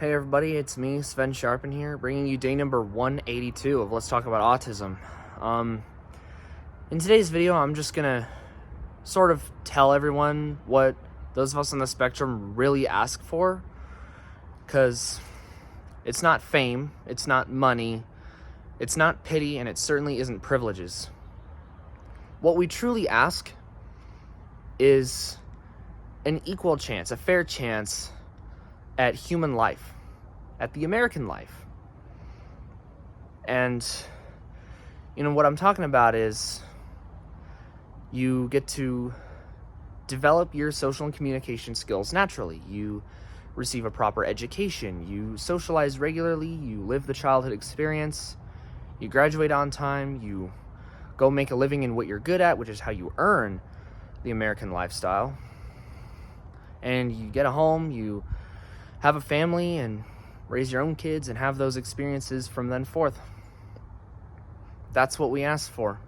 Hey everybody, it's me, Sven Sharpen here, bringing you day number 182 of Let's Talk About Autism. In today's video, I'm just gonna sort of tell everyone what those of us on the spectrum really ask for, because it's not fame, it's not money, it's not pity, and it certainly isn't privileges. What we truly ask is an equal chance, a fair chance at human life, at the American life. And, what I'm talking about is you get to develop your social and communication skills naturally. You receive a proper education, you socialize regularly, you live the childhood experience, you graduate on time, you go make a living in what you're good at, which is how you earn the American lifestyle. And you get a home, you have a family and raise your own kids and have those experiences from then forth. That's what we ask for.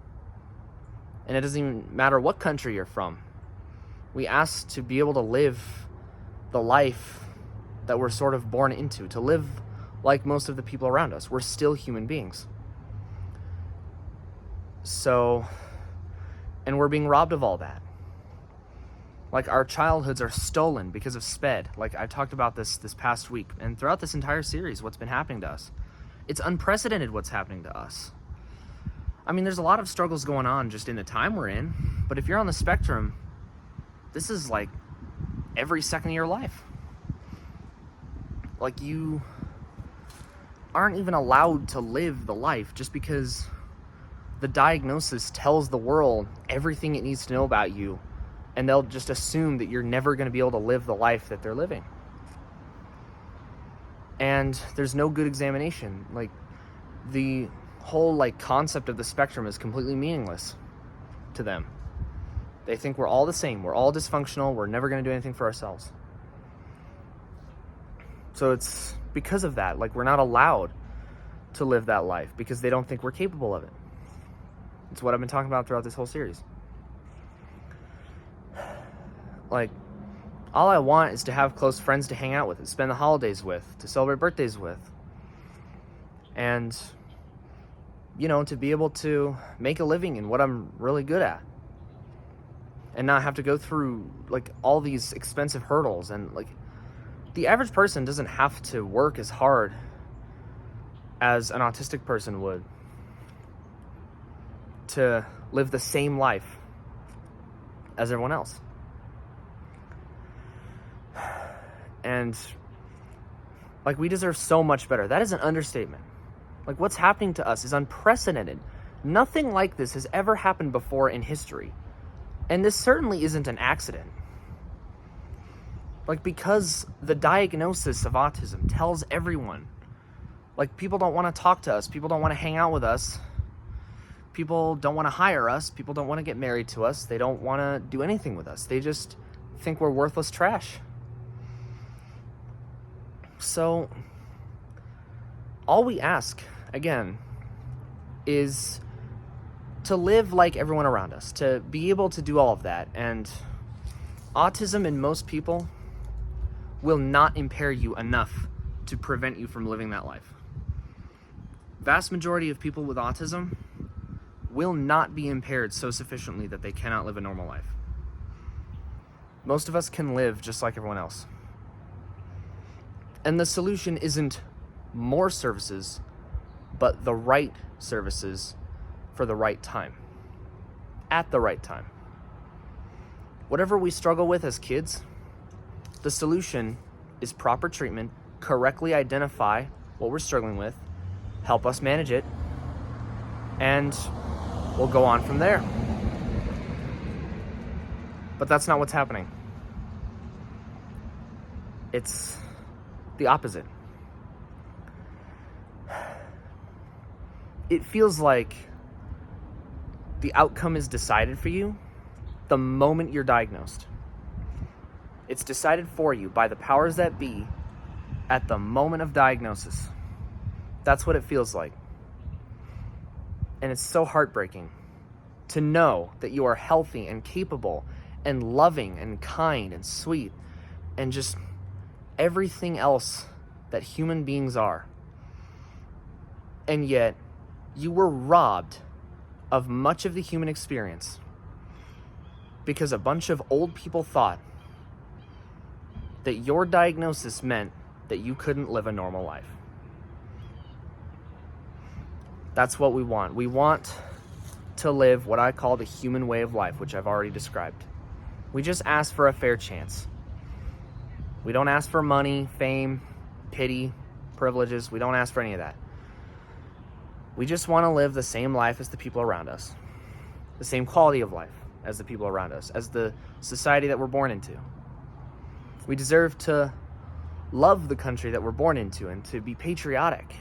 And it doesn't even matter what country you're from. We ask to be able to live the life that we're sort of born into, to live like most of the people around us. We're still human beings. And we're being robbed of all that. Like, our childhoods are stolen because of SPED. Like, I talked about this past week, and throughout this entire series, what's been happening to us. It's unprecedented what's happening to us. I mean, there's a lot of struggles going on just in the time we're in, but if you're on the spectrum, this is like every second of your life. Like, you aren't even allowed to live the life just because the diagnosis tells the world everything it needs to know about you, and they'll just assume that you're never going to be able to live the life that they're living. And there's no good examination. Like, the whole concept of the spectrum is completely meaningless to them. They think we're all the same. We're all dysfunctional. We're never going to do anything for ourselves. So it's because of that. Like, we're not allowed to live that life because they don't think we're capable of it. It's what I've been talking about throughout this whole series. Like, all I want is to have close friends to hang out with, to spend the holidays with, to celebrate birthdays with. And, to be able to make a living in what I'm really good at. And not have to go through, all these expensive hurdles. And, the average person doesn't have to work as hard as an autistic person would to live the same life as everyone else. And, we deserve so much better. That is an understatement. What's happening to us is unprecedented. Nothing like this has ever happened before in history. And this certainly isn't an accident. Because the diagnosis of autism tells everyone. People don't want to talk to us. People don't want to hang out with us. People don't want to hire us. People don't want to get married to us. They don't want to do anything with us. They just think we're worthless trash. So, all we ask, again, is to live like everyone around us, to be able to do all of that. And autism in most people will not impair you enough to prevent you from living that life. Vast majority of people with autism will not be impaired so sufficiently that they cannot live a normal life. Most of us can live just like everyone else. And the solution isn't more services, but the right services for the right time, at the right time. Whatever we struggle with as kids, the solution is proper treatment, correctly identify what we're struggling with, help us manage it, and we'll go on from there. But that's not what's happening. It's the opposite. It feels like the outcome is decided for you the moment you're diagnosed. It's decided for you by the powers that be at the moment of diagnosis. That's what it feels like. And it's so heartbreaking to know that you are healthy and capable and loving and kind and sweet and just everything else that human beings are. And yet, you were robbed of much of the human experience because a bunch of old people thought that your diagnosis meant that you couldn't live a normal life. That's what we want. We want to live what I call the human way of life, which I've already described. We just ask for a fair chance. We don't ask for money, fame, pity, privileges. We don't ask for any of that. We just want to live the same life as the people around us, the same quality of life as the people around us, as the society that we're born into. We deserve to love the country that we're born into and to be patriotic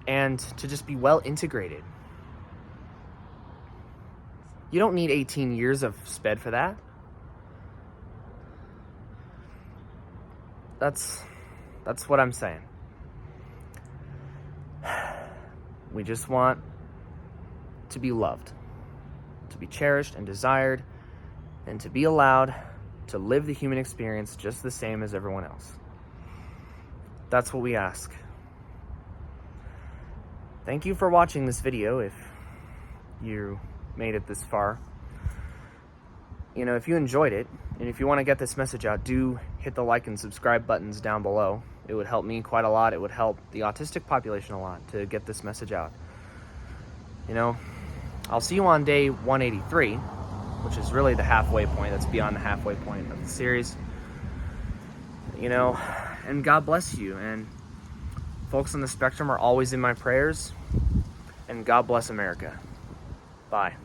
and to just be well integrated. You don't need 18 years of SPED for that. That's what I'm saying. We just want to be loved, to be cherished and desired, and to be allowed to live the human experience just the same as everyone else. That's what we ask. Thank you for watching this video if you made it this far. You know, if you enjoyed it, and if you want to get this message out, do hit the like and subscribe buttons down below. It would help me quite a lot. It would help the autistic population a lot to get this message out. You know, I'll see you on day 183, which is really the halfway point. That's beyond the halfway point of the series. You know, and God bless you. And folks on the spectrum are always in my prayers. And God bless America. Bye.